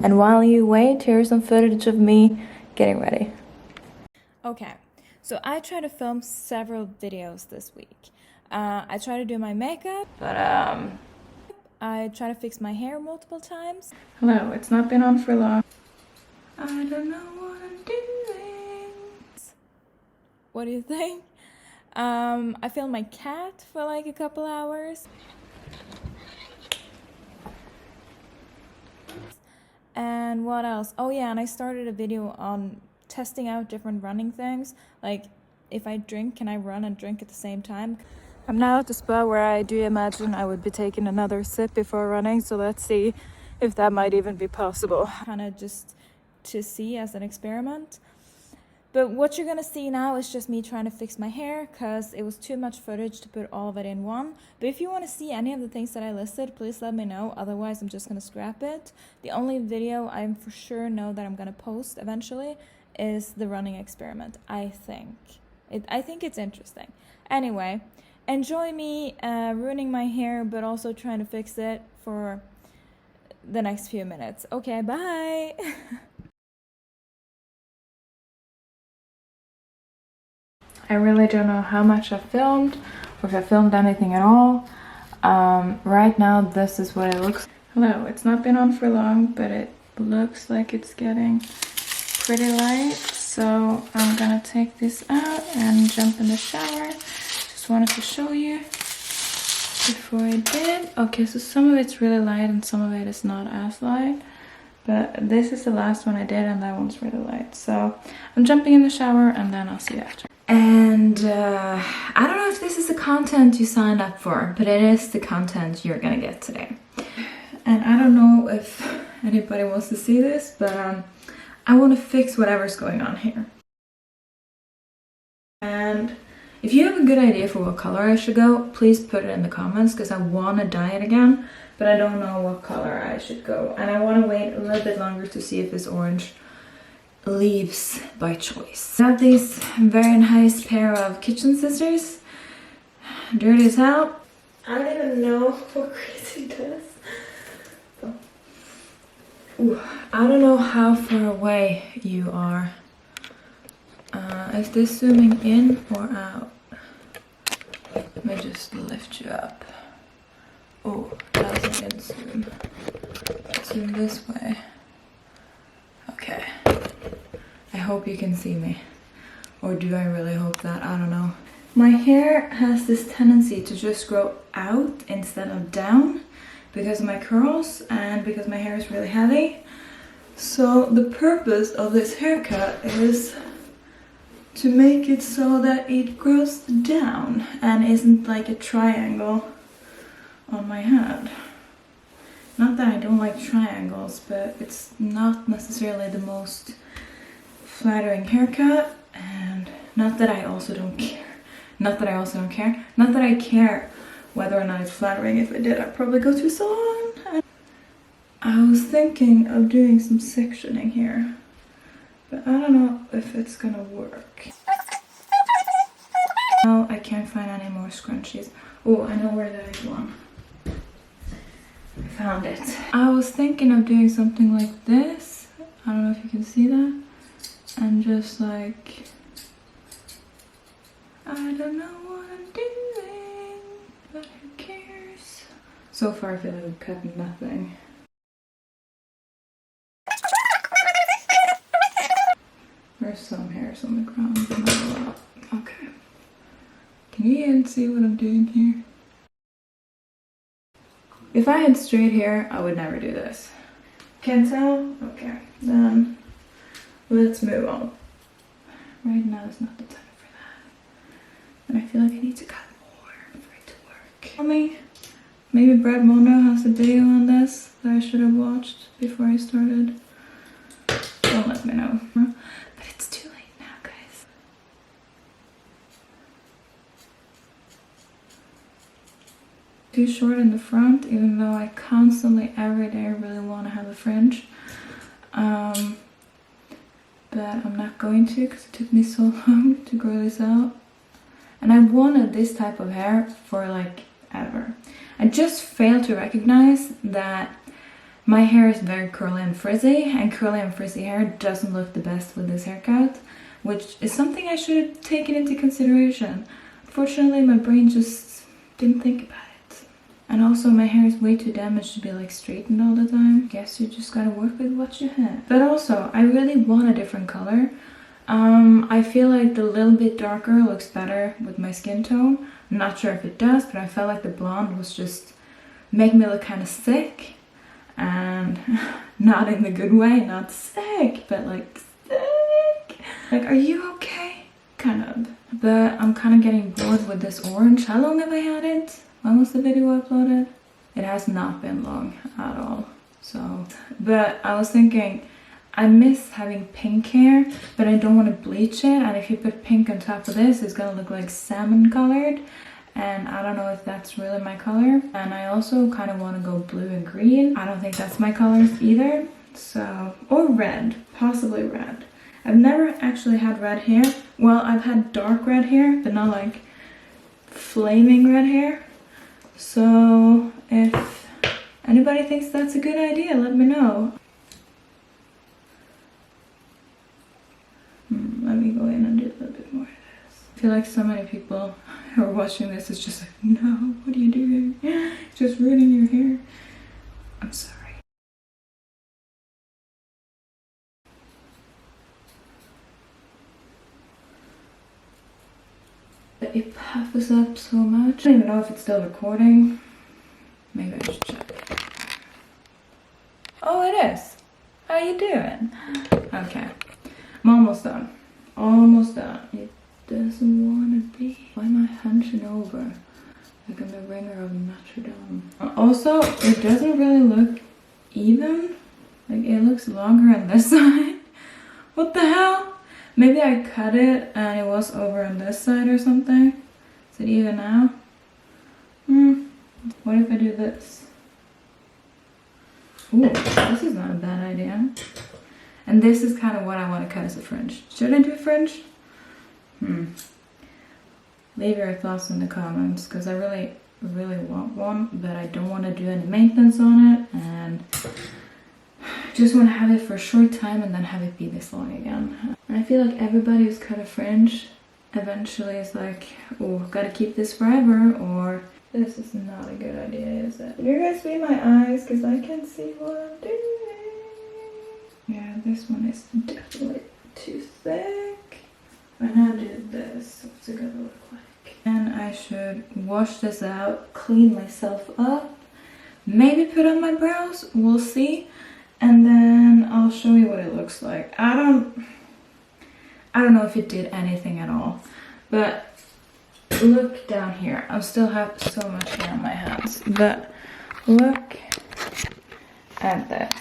And while you wait, here's some footage of me getting ready. Okay, so I try to film several videos this week. I try to do my makeup, but I try to fix my hair multiple times. Hello, it's not been on for long. I don't know what I'm doing. What do you think? I filmed my cat for like a couple hours. And what else? Oh yeah, and I started a video on testing out different running things. Like, if I drink, can I run and drink at the same time? I'm now at the spot where I do imagine I would be taking another sip before running, so let's see if that might even be possible. Kind of just to see as an experiment. But what you're gonna see now is just me trying to fix my hair because it was too much footage to put all of it in one. But if you want to see any of the things that I listed, please let me know. Otherwise, I'm just gonna scrap it. The only video I'm for sure know that I'm gonna post eventually is the running experiment. I think it's interesting. Anyway, enjoy me ruining my hair, but also trying to fix it for the next few minutes. Okay, bye. I really don't know how much I filmed, or if I filmed anything at all. Right now, this is what it looks. Hello, it's not been on for long, but it looks like it's getting pretty light. So I'm gonna take this out and jump in the shower. Just wanted to show you before I did. Okay, so some of it's really light and some of it is not as light. But this is the last one I did and that one's really light. So I'm jumping in the shower and then I'll see you after. And I don't know if this is the content you signed up for, but it is the content you're gonna get today. And I don't know if anybody wants to see this, but I want to fix whatever's going on here. And if you have a good idea for what color I should go, please put it in the comments because I want to dye it again, but I don't know what color I should go. And I want to wait a little bit longer to see if this orange leaves by choice. I have these very nice pair of kitchen scissors. Dirty as hell. I don't even know what crazy does. Ooh, I don't know how far away you are. Is this zooming in or out? Let me just lift you up. Oh, that was a good zoom. Zoom this way. Okay. I hope you can see me. Or do I really hope that? I don't know. My hair has this tendency to just grow out instead of down because of my curls and because my hair is really heavy. So the purpose of this haircut is to make it so that it grows down and isn't like a triangle on my head. Not that I don't like triangles, but it's not necessarily the most flattering haircut, and not that I also don't care. Not that I care whether or not it's flattering. If I did, I'd probably go to a salon. I was thinking of doing some sectioning here, but I don't know if it's gonna work. No, I can't find any more scrunchies. Oh, I know where there is one. I found it. I was thinking of doing something like this. I don't know if you can see that. And just like, I don't know what I'm doing, but who cares? So far I feel like I've cut nothing. There's some hairs on the ground, but not a lot. Okay. Can you even see what I'm doing here? If I had straight hair, I would never do this. Can't tell? Okay. Then let's move on. Right now is not the time for that. And I feel like I need to cut more for it to work. Tell me, maybe Brad Mondo has a video on this that I should have watched before I started. Don't let me know. But it's too late now, guys. Too short in the front, even though I constantly, every day, really want to have a fringe. But I'm not going to because it took me so long to grow this out. And I wanted this type of hair for like ever. I just failed to recognize that My hair is very curly and frizzy, and curly and frizzy hair doesn't look the best with this haircut, which is something I should have taken into consideration. Unfortunately, my brain just didn't think about it. And also, my hair is way too damaged to be like straightened all the time. Guess you just gotta work with what you have. But also, I really want a different color. I feel like the little bit darker looks better with my skin tone. I'm not sure if it does, but I felt like the blonde was just making me look kind of sick. And not in the good way, not sick, but like sick. Like, are you okay? Kind of. But I'm kind of getting bored with this orange. How long have I had it? When was the video uploaded? It has not been long at all. So, but I was thinking, I miss having pink hair, but I don't want to bleach it. And if you put pink on top of this, it's gonna look like salmon colored. And I don't know if that's really my color. And I also kind of want to go blue and green. I don't think that's my colors either. So, or red, possibly red. I've never actually had red hair. Well, I've had dark red hair, but not like flaming red hair. So if anybody thinks that's a good idea, let me know. Let me go in and do a little bit more of this. I feel like so many people who are watching this is just like, no, what are you doing? Just ruining your hair. I'm sorry. It puffs up so much. I don't even know if it's still recording. Maybe I should check. Oh, it is. How you doing? Okay. I'm almost done. Almost done. It doesn't want to be. Why am I hunching over? Like I'm the ringer of Notre Dame. Also, it doesn't really look even. Like it looks longer on this side. What the hell? Maybe I cut it and it was over on this side or something. Is it even now? What if I do this? Ooh, this is not a bad idea. And this is kind of what I want to cut as a fringe. Should I do a fringe? Leave your thoughts in the comments, because I really want one, but I don't want to do any maintenance on it, and just want to have it for a short time and then have it be this long again. And I feel like everybody who's cut a fringe eventually is like, oh, gotta keep this forever, or this is not a good idea, is it? You guys see my eyes, because I can see what I'm doing. Yeah, this one is definitely too thick. When I do this, what's it gonna look like? And I should wash this out, clean myself up, maybe put on my brows, we'll see. And then I'll show you what it looks like. I don't know if it did anything at all, but look down here. I still have so much hair on my hands, but look at this.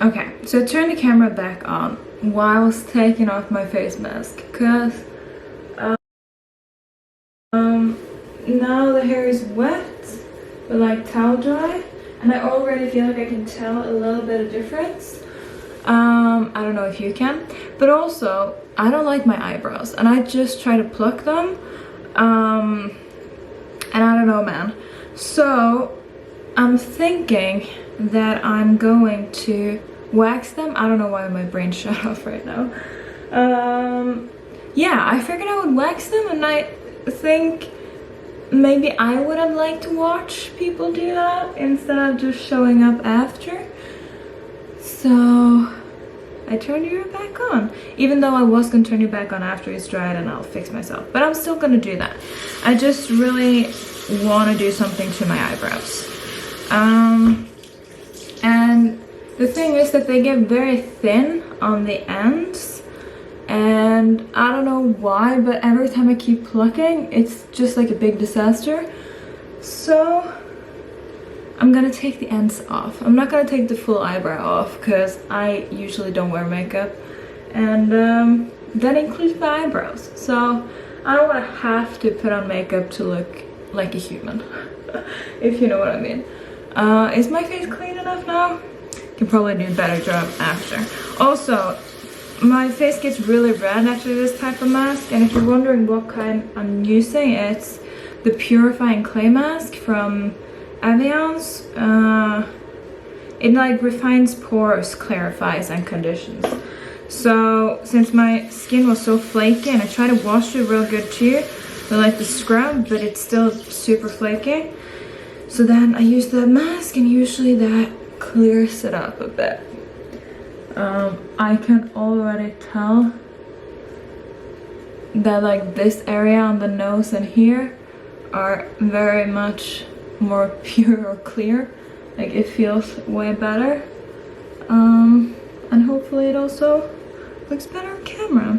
Okay, so turn the camera back on while I was taking off my face mask, because now the hair is wet, but like towel dry, and I already feel like I can tell a little bit of difference. I don't know if you can, but also I don't like my eyebrows, and I just try to pluck them, and I don't know, man. So I'm thinking that I'm going to wax them. I don't know why my brain shut off right now. Yeah, I figured I would wax them, and I think maybe I would have liked to watch people do that instead of just showing up after. So I turned you back on, even though I was gonna turn you back on after it's dried and I'll fix myself, but I'm still gonna do that. I just really want to do something to my eyebrows. And the thing is that they get very thin on the ends, and I don't know why, but every time I keep plucking, it's just like a big disaster. So I'm gonna take the ends off. I'm not gonna take the full eyebrow off, because I usually don't wear makeup, and that includes my eyebrows. So I don't want to have to put on makeup to look like a human, if you know what I mean. Is my face clean enough now? Can probably do a better job after. Also, my face gets really red after this type of mask, and if you're wondering what kind I'm using, it's the purifying clay mask from EyeBROWs, it like refines pores, clarifies, and conditions. So since my skin was so flaky, and I tried to wash it real good too with like the scrub, but it's still super flaky. So then I use the mask, and usually that clears it up a bit. I can already tell that like this area on the nose and here are very much more pure or clear. Like it feels way better. And hopefully it also looks better on camera.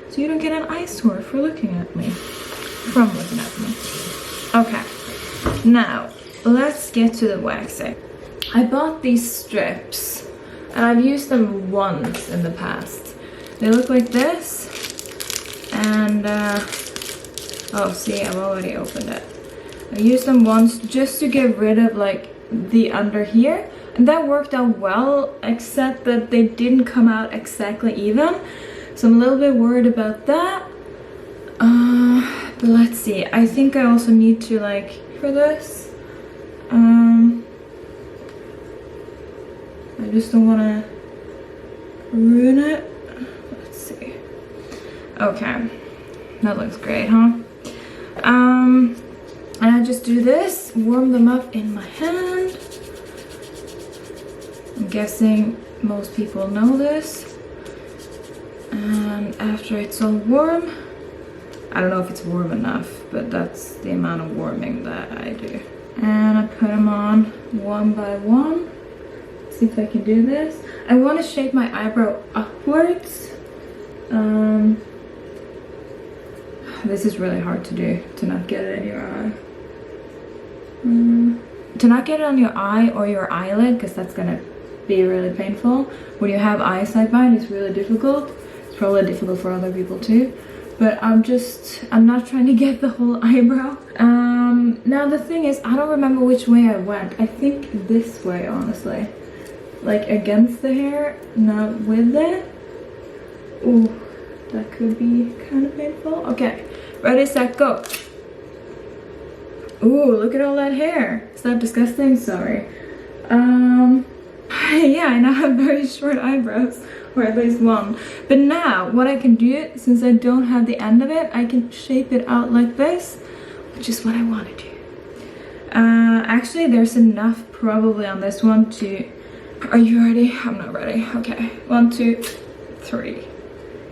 So you don't get an eyesore for looking at me. From looking at me. Okay. Now, let's get to the waxing. I bought these strips. And I've used them once in the past. They look like this. And, oh, see, I've already opened it. I used them once just to get rid of like the under here, and that worked out well, except that they didn't come out exactly even, so I'm a little bit worried about that. But let's see, I think I also need to like for this, I just don't want to ruin it. Let's see. Okay, that looks great, huh? And I just do this, warm them up in my hand. I'm guessing most people know this. And after it's all warm, I don't know if it's warm enough, but that's the amount of warming that I do. And I put them on one by one. Let's see if I can do this. I want to shape my eyebrow upwards. This is really hard to do, to not get it in your eye. To not get it on your eye or your eyelid, because that's gonna be really painful. When you have eyesight bind, it's really difficult. It's probably difficult for other people too. But I'm not trying to get the whole eyebrow. Now the thing is, I don't remember which way I went. I think this way, honestly. Like against the hair, not with it. Ooh, that could be kind of painful. Okay, ready, set, go. Ooh, look at all that hair. Is that disgusting? Sorry. Yeah, I now have very short eyebrows, or at least one. But now, what I can do, since I don't have the end of it, I can shape it out like this, which is what I want to do. Actually, there's enough probably on this one to... Are you ready? I'm not ready. Okay, 1, 2, 3.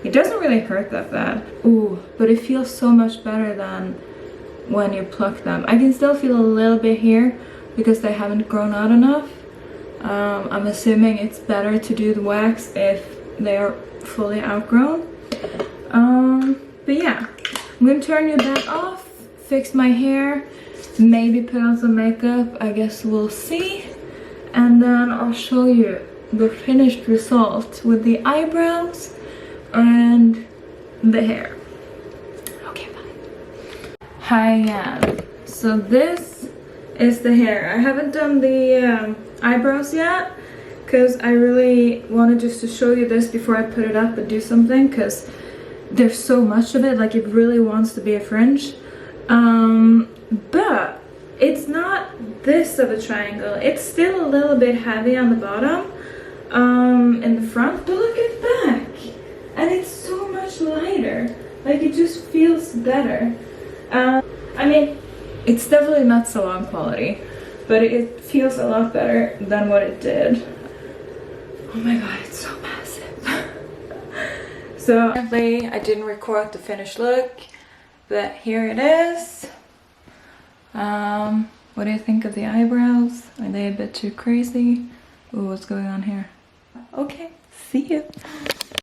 It doesn't really hurt that bad. Ooh, but it feels so much better than when you pluck them. I can still feel a little bit here because they haven't grown out enough. I'm assuming it's better to do the wax if they are fully outgrown. But yeah, I'm gonna turn you that off, fix my hair, maybe put on some makeup, I guess we'll see. And then I'll show you the finished result with the eyebrows and the hair. Okay, bye. Hi again. So this is the hair. I haven't done the eyebrows yet because I really wanted just to show you this before I put it up and do something, because there's so much of it, like it really wants to be a fringe. But it's not this of a triangle. It's still a little bit heavy on the bottom, in the front, but look at the back. And it's so much lighter. Like it just feels better. I mean, it's definitely not salon quality, but it feels a lot better than what it did. Oh my god, it's so massive. So apparently I didn't record the finished look, but here it is. What do you think of the eyebrows? Are they a bit too crazy? Ooh, what's going on here? Okay, see you.